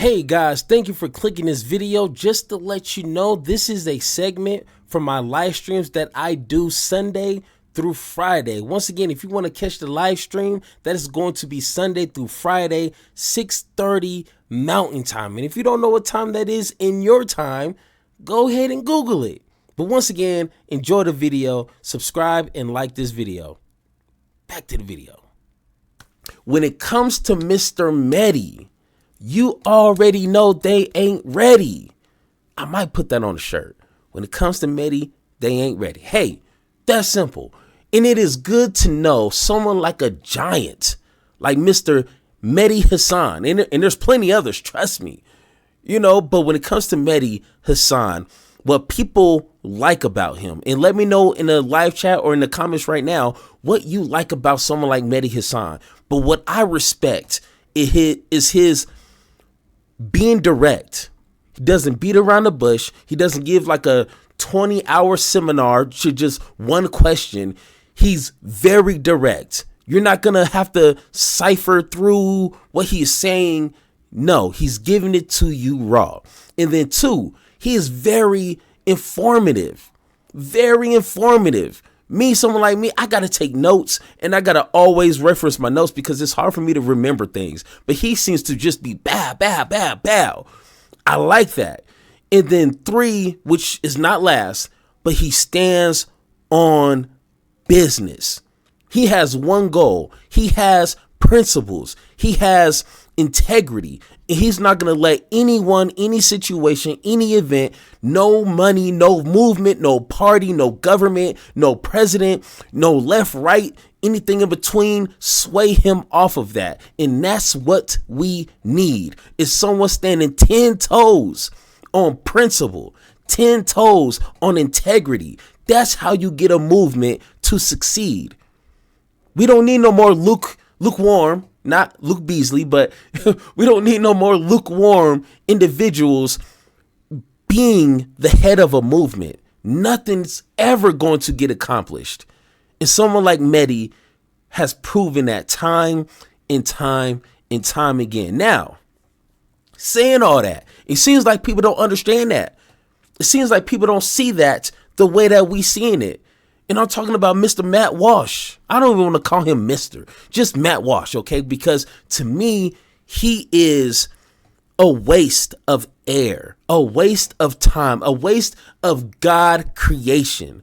Hey guys, thank you for clicking this video. Just to let you know, this is a segment from my live streams that I do Sunday through Friday. Once again, if you want to catch the live stream, that is going to be Sunday through Friday, 6:30 Mountain Time. And if you don't know what time that is in your time, go ahead and Google it. But once again, enjoy the video, subscribe, and like this video. Back to the video. When it comes to Mr. Mehdi, you already know they ain't ready. I might put that on a shirt. When it comes to Mehdi, they ain't ready. Hey, that's simple. And it is good to know someone like a giant, like Mr. Mehdi Hasan. And there's plenty others, trust me. But when it comes to Mehdi Hasan, what people like about him, and let me know in the live chat or in the comments right now what you like about someone like Mehdi Hasan. But what I respect is his being direct. He doesn't beat around the bush. He doesn't give like a 20-hour seminar to just one question. He's very direct. You're not going to have to cipher through what he's saying. No, he's giving it to you raw. And then two, he is very informative. Very informative. Someone like me, I got to take notes and I got to always reference my notes because it's hard for me to remember things. But he seems to just be bow, bow, bow, bow. I like that. And then three, which is not last, but he stands on business. He has one goal. He has principles. He has integrity. And he's not going to let anyone, any situation, any event, no money, no movement, no party, no government, no president, no left, right, anything in between sway him off of that. And that's what we need, is someone standing 10 toes on principle, 10 toes on integrity. That's how you get a movement to succeed. We don't need no more lukewarm, not Luke Beasley, but we don't need no more lukewarm individuals being the head of a movement. Nothing's ever going to get accomplished. And someone like Mehdi has proven that time and time and time again. Now, saying all that, it seems like people don't understand that. It seems like people don't see that the way that we seeing it. And I'm talking about Mr. Matt Walsh. I don't even want to call him Mr. Just Matt Walsh, okay? Because to me, he is a waste of air, a waste of time, a waste of God creation,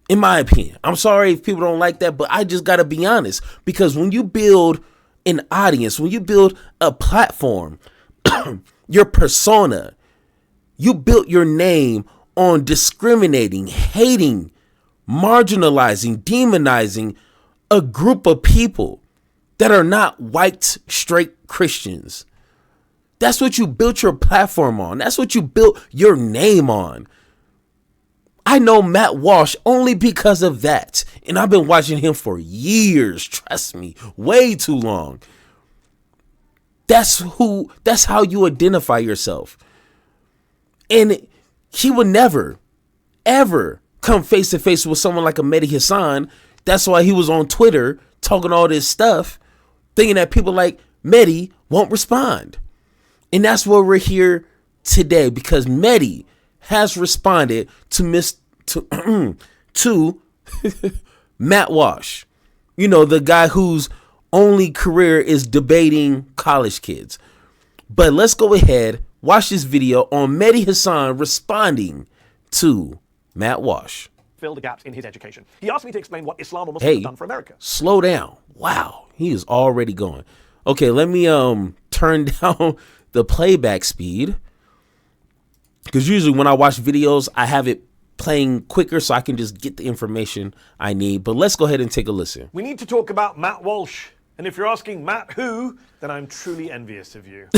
in my opinion. I'm sorry if people don't like that, but I just got to be honest. Because when you build an audience, when you build a platform, your persona, you built your name on discriminating, hating, marginalizing, demonizing a group of people that are not white, straight Christians. That's what you built your platform on. That's what you built your name on. I know Matt Walsh only because of that. And I've been watching him for years. Trust me, way too long. That's how you identify yourself. And he would never, ever come face to face with someone like a Mehdi Hasan. That's why he was on Twitter talking all this stuff, thinking that people like Mehdi won't respond. And that's why we're here today, because Mehdi has responded to Matt Walsh, the guy whose only career is debating college kids. But let's go ahead, watch this video on Mehdi Hasan responding to Matt Walsh. Fill the gaps in his education. He asked me to explain what Islam or Muslims have done for America. Slow down. Wow, he is already going. Okay, let me turn down the playback speed, because usually when I watch videos, I have it playing quicker so I can just get the information I need. But let's go ahead and take a listen. We need to talk about Matt Walsh. And if you're asking Matt who, then I'm truly envious of you.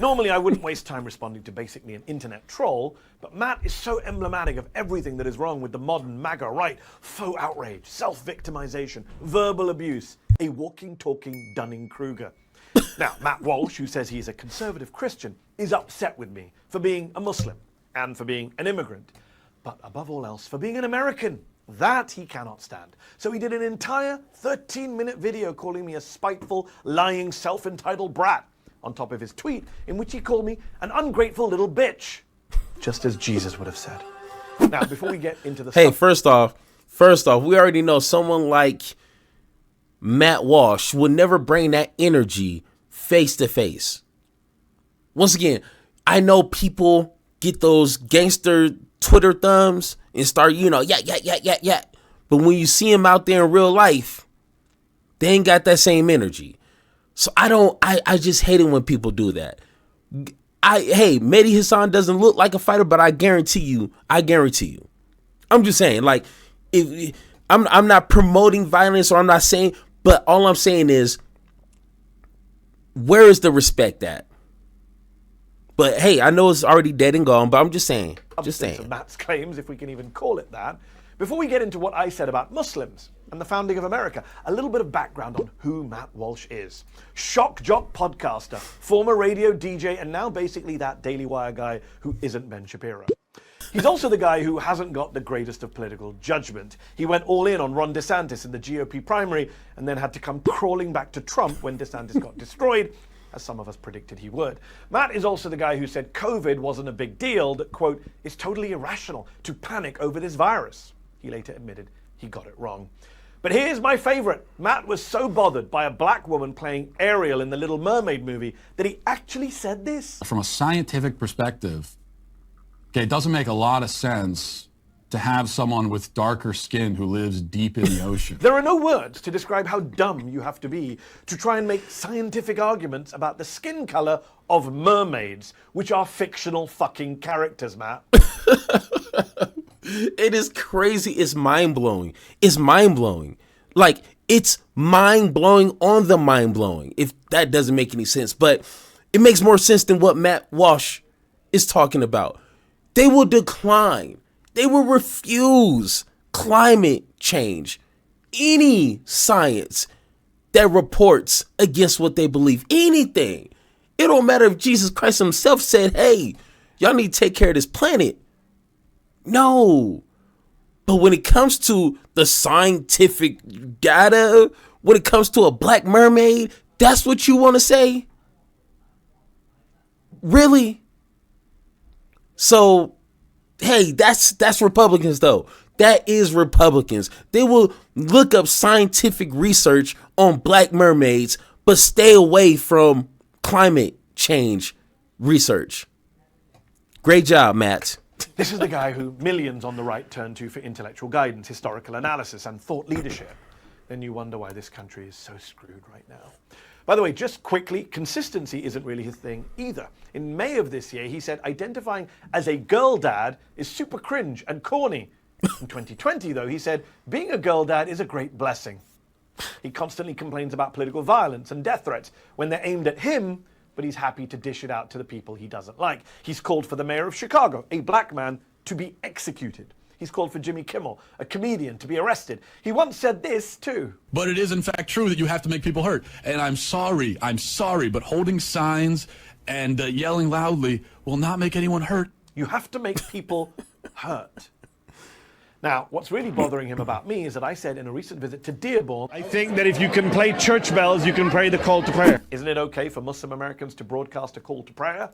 Normally, I wouldn't waste time responding to basically an internet troll, but Matt is so emblematic of everything that is wrong with the modern MAGA right. Faux outrage, self-victimization, verbal abuse, a walking, talking Dunning-Kruger. Now, Matt Walsh, who says he's a conservative Christian, is upset with me for being a Muslim and for being an immigrant, but above all else, for being an American. That he cannot stand. So he did an entire 13-minute video calling me a spiteful, lying, self-entitled brat. on top of his tweet in which he called me an ungrateful little bitch, just as Jesus would have said. Now, before we get into the Hey, first off, we already know someone like Matt Walsh would never bring that energy face to face. Once again, I know people get those gangster Twitter thumbs and start, yeah. But when you see him out there in real life, they ain't got that same energy. So I just hate it when people do that. Hey, Mehdi Hasan doesn't look like a fighter, but I guarantee you. I'm just saying, like, if I'm not promoting violence, or I'm not saying, but all I'm saying is, where is the respect at? But hey, I know it's already dead and gone, but I'm just saying. Of Matt's claims, if we can even call it that. Before we get into what I said about Muslims and the founding of America, a little bit of background on who Matt Walsh is. Shock jock podcaster, former radio DJ, and now basically that Daily Wire guy who isn't Ben Shapiro. He's also the guy who hasn't got the greatest of political judgment. He went all in on Ron DeSantis in the GOP primary and then had to come crawling back to Trump when DeSantis got destroyed, as some of us predicted he would. Matt is also the guy who said COVID wasn't a big deal, that, quote, it's totally irrational to panic over this virus. He later admitted he got it wrong. But here's my favorite. Matt was so bothered by a black woman playing Ariel in the Little Mermaid movie that he actually said this. From a scientific perspective, okay, it doesn't make a lot of sense to have someone with darker skin who lives deep in the ocean. There are no words to describe how dumb you have to be to try and make scientific arguments about the skin color of mermaids, which are fictional fucking characters, Matt. It is crazy. It's mind-blowing. Like, it's mind-blowing on the mind-blowing, if that doesn't make any sense. But it makes more sense than what Matt Walsh is talking about. They will decline. They will refuse climate change. Any science that reports against what they believe. Anything. It don't matter if Jesus Christ himself said, hey, y'all need to take care of this planet. No. But when it comes to the scientific data, when it comes to a black mermaid, that's what you want to say? Really? So, hey, that's Republicans though. That is Republicans. They will look up scientific research on black mermaids, but stay away from climate change research. Great job, Matt. This is the guy who millions on the right turn to for intellectual guidance, historical analysis, and thought leadership. Then you wonder why this country is so screwed right now. By the way, just quickly, consistency isn't really his thing either. In May of this year, he said identifying as a girl dad is super cringe and corny. In 2020, though, he said being a girl dad is a great blessing. He constantly complains about political violence and death threats when they're aimed at him, but he's happy to dish it out to the people he doesn't like. He's called for the mayor of Chicago, a black man, to be executed. He's called for Jimmy Kimmel, a comedian, to be arrested. He once said this, too. But it is, in fact, true that you have to make people hurt. And I'm sorry, but holding signs and yelling loudly will not make anyone hurt. You have to make people hurt. Now, what's really bothering him about me is that I said in a recent visit to Dearborn, I think that if you can play church bells, you can pray the call to prayer. Isn't it okay for Muslim Americans to broadcast a call to prayer?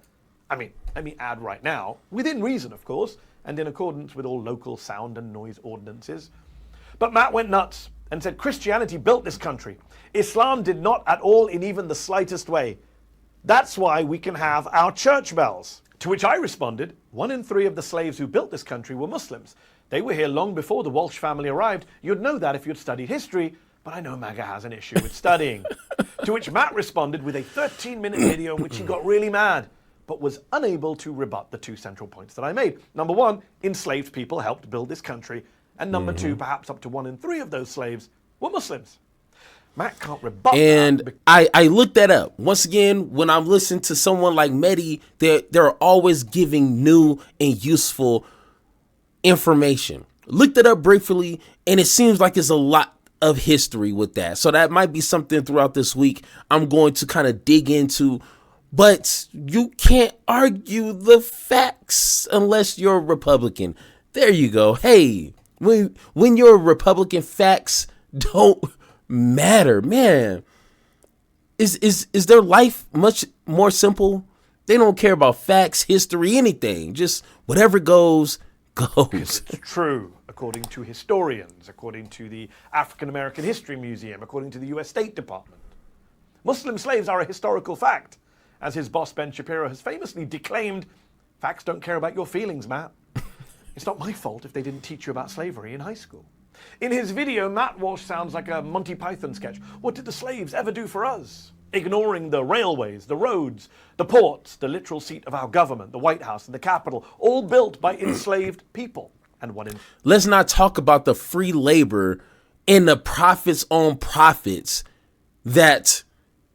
I mean, let me add right now, within reason, of course, and in accordance with all local sound and noise ordinances. But Matt went nuts and said Christianity built this country. Islam did not at all in even the slightest way. That's why we can have our church bells. To which I responded, 1 in 3 of the slaves who built this country were Muslims. They were here long before the Walsh family arrived. You'd know that if you'd studied history, but I know MAGA has an issue with studying. To which Matt responded with a 13-minute video in which he got really mad, but was unable to rebut the 2 central points that I made. Number 1, enslaved people helped build this country. And number 2, perhaps up to 1 in 3 of those slaves were Muslims. Matt can't rebut and that. I looked that up. Once again, when I'm listening to someone like Mehdi, they're always giving new and useful information. Looked it up briefly, and it seems like there's a lot of history with that. So that might be something throughout this week I'm going to kind of dig into. But you can't argue the facts unless you're a Republican. There you go. Hey, when you're a Republican, facts don't matter, man. Is their life much more simple? They don't care about facts, history, anything. Just whatever goes. It's true, according to historians, according to the African American History Museum, according to the US State Department. Muslim slaves are a historical fact. As his boss Ben Shapiro has famously declaimed, facts don't care about your feelings, Matt. It's not my fault if they didn't teach you about slavery in high school. In his video, Matt Walsh sounds like a Monty Python sketch. What did the slaves ever do for us? Ignoring the railways, the roads, the ports, the literal seat of our government, the White House and the Capitol, all built by enslaved people. And what in... Let's not talk about the free labor and the profits on profits that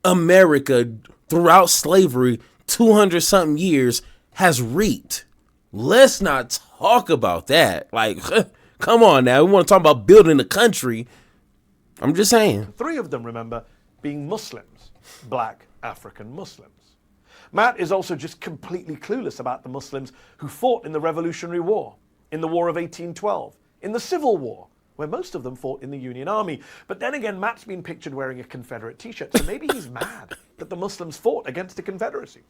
America, throughout slavery, 200-something years, has reaped. Let's not talk about that. Like, come on now. We want to talk about building the country. I'm just saying. 3 of them, remember, being Muslims, black African Muslims. Matt is also just completely clueless about the Muslims who fought in the Revolutionary War, in the War of 1812, in the Civil War, where most of them fought in the Union Army. But then again, Matt's been pictured wearing a Confederate t-shirt, so maybe he's mad that the Muslims fought against the Confederacy.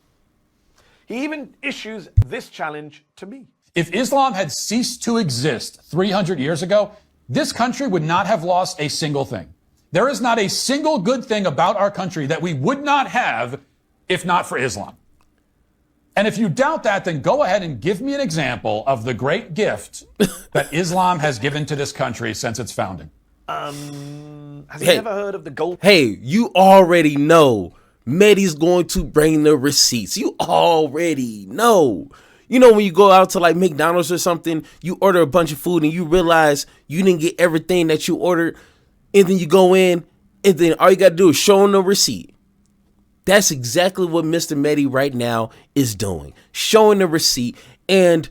He even issues this challenge to me. If Islam had ceased to exist 300 years ago, this country would not have lost a single thing. There is not a single good thing about our country that we would not have if not for Islam. And if you doubt that, then go ahead and give me an example of the great gift that Islam has given to this country since its founding. Has he ever heard of the gold? Hey, you already know Mehdi's going to bring the receipts. You already know. You know when you go out to like McDonald's or something, you order a bunch of food and you realize you didn't get everything that you ordered, and then you go in and then all you got to do is show them the receipt. That's exactly what Mr. Mehdi right now is doing, showing the receipt. And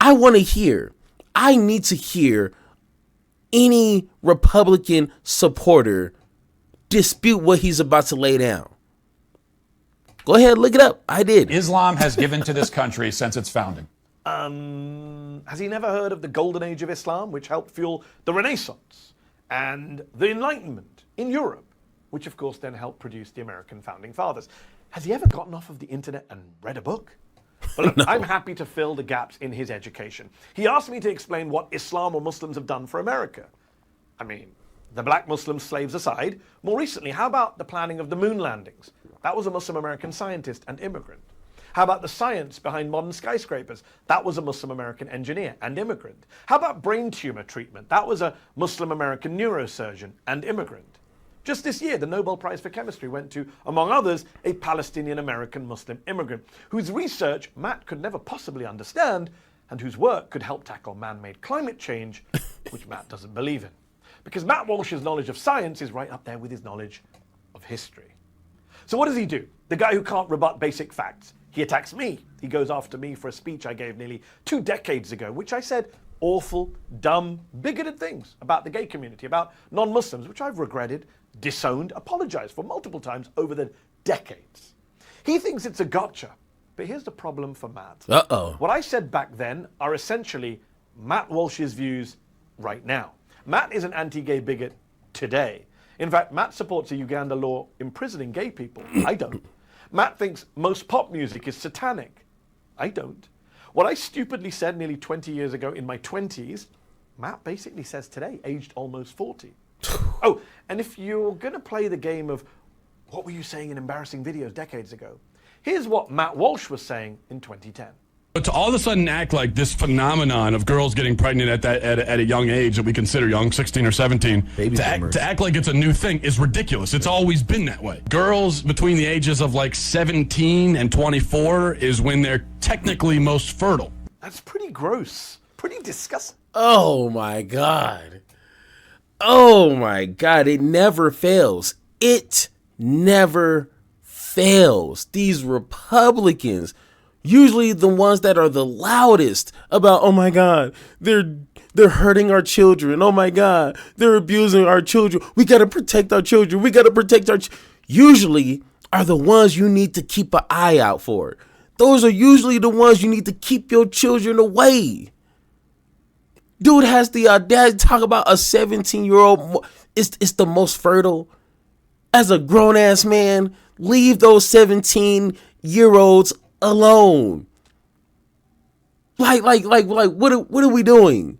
I need to hear any Republican supporter dispute what he's about to lay down. Go ahead, look it up. I did. Islam has given to this country since its founding. Has he never heard of the golden age of Islam, which helped fuel the Renaissance and the Enlightenment in Europe, which of course then helped produce the American founding fathers? Has he ever gotten off of the internet and read a book? Well, look, no. I'm happy to fill the gaps in his education. He asked me to explain what Islam or Muslims have done for America. I mean, the black Muslim slaves aside, more recently, how about the planning of the moon landings? That was a Muslim American scientist and immigrant. How about the science behind modern skyscrapers? That was a Muslim American engineer and immigrant. How about brain tumor treatment? That was a Muslim American neurosurgeon and immigrant. Just this year, the Nobel Prize for Chemistry went to, among others, a Palestinian American Muslim immigrant whose research Matt could never possibly understand and whose work could help tackle man-made climate change, which Matt doesn't believe in. Because Matt Walsh's knowledge of science is right up there with his knowledge of history. So what does he do? The guy who can't rebut basic facts. He attacks me. He goes after me for a speech I gave nearly 2 decades ago, which I said awful, dumb, bigoted things about the gay community, about non-Muslims, which I've regretted, disowned, apologized for multiple times over the decades. He thinks it's a gotcha. But here's the problem for Matt. Uh-oh. What I said back then are essentially Matt Walsh's views right now. Matt is an anti-gay bigot today. In fact, Matt supports a Uganda law imprisoning gay people. I don't. Matt thinks most pop music is satanic. I don't. What I stupidly said nearly 20 years ago in my 20s, Matt basically says today, aged almost 40. Oh, and if you're going to play the game of what were you saying in embarrassing videos decades ago, here's what Matt Walsh was saying in 2010. But to all of a sudden act like this phenomenon of girls getting pregnant at a young age that we consider young, 16 or 17, to act like it's a new thing is ridiculous. It's always been that way. Girls between the ages of like 17 and 24 is when they're technically most fertile. That's pretty gross. Pretty disgusting. Oh my God. Oh my God. It never fails. It never fails. These Republicans, usually the ones that are the loudest about, oh my God, they're hurting our children. Oh my God, they're abusing our children. We got to protect our children. We got to protect our usually are the ones you need to keep an eye out for. Those are usually the ones you need to keep your children away. Dude has the audacity to talk about a 17-year-old. It's the most fertile. As a grown-ass man, leave those 17-year-olds alone. Like, what are we doing?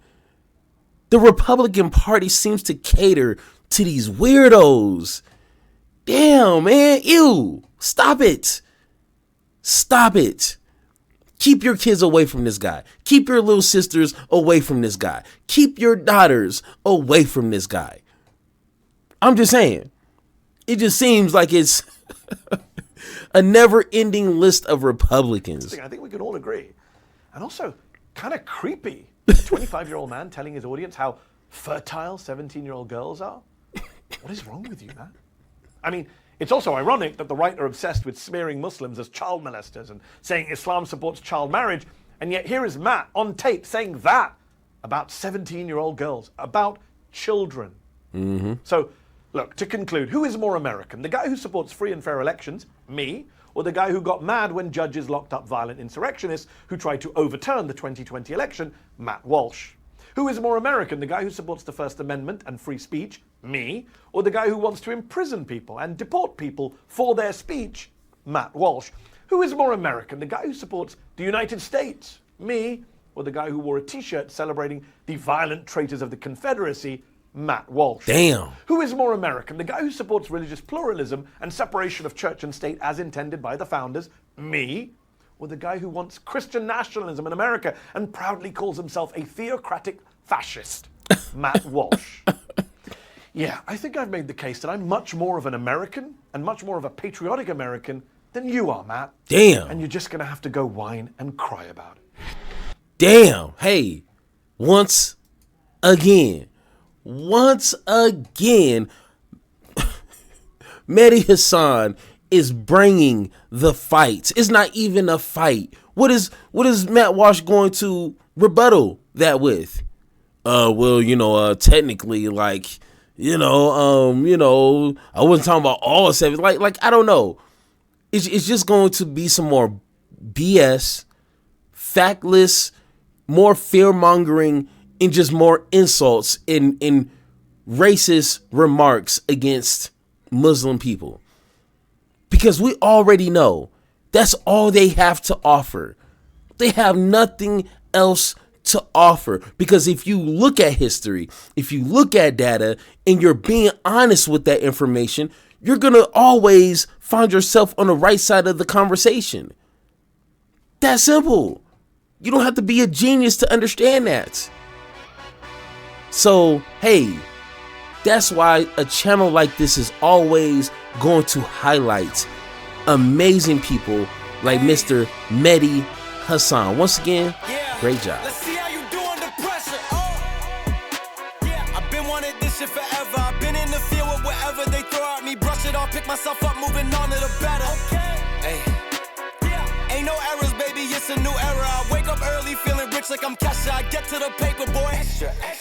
The Republican Party seems to cater to these weirdos. Damn, man. Ew. Stop it. Stop it. Keep your kids away from this guy. Keep your little sisters away from this guy. Keep your daughters away from this guy. I'm just saying. It just seems like it's a never-ending list of Republicans. I think we can all agree. And also, kind of creepy. A 25-year-old man telling his audience how fertile 17-year-old girls are. What is wrong with you, man? I mean, it's also ironic that the right are obsessed with smearing Muslims as child molesters and saying Islam supports child marriage, and yet here is Matt on tape saying that about 17-year-old girls, about children. So, look, to conclude, who is more American? The guy who supports free and fair elections, me, or the guy who got mad when judges locked up violent insurrectionists who tried to overturn the 2020 election, Matt Walsh? Who is more American, the guy who supports the First Amendment and free speech, me, or the guy who wants to imprison people and deport people for their speech, Matt Walsh? Who is more American, the guy who supports the United States, me, or the guy who wore a t-shirt celebrating the violent traitors of the Confederacy, Matt Walsh? Damn. Who is more American, the guy who supports religious pluralism and separation of church and state as intended by the founders, me, or the guy who wants Christian nationalism in America and proudly calls himself a theocratic fascist, Matt Walsh? Yeah, I think I've made the case that I'm much more of an American and much more of a patriotic American than you are, Matt. Damn. And you're just gonna have to go whine and cry about it. Damn. Hey, once again, Mehdi Hasan is bringing the fight. It's not even a fight. What is Matt Walsh going to rebuttal that with? Well, technically, like, I wasn't talking about all seven. Like I don't know. It's just going to be some more BS, factless, more fear mongering, and just more insults in racist remarks against Muslim people. Because we already know that's all they have to offer. They have nothing else to offer. Because if you look at history, if you look at data, and you're being honest with that information, you're going to always find yourself on the right side of the conversation. That's simple. You don't have to be a genius to understand that. So, hey, that's why a channel like this is always going to highlight amazing people like Mr. Mehdi Hasan. Once again, great job. Let's see how you do under pressure. I've been wanting this shit forever. I've been in the field with whatever they throw at me. Brush it off, pick myself up, moving on to the better. Hey. Ain't no errors, baby, it's a new era. I wake up early feeling rich like I'm Kesha. I get to the paper, boy. Extra, extra.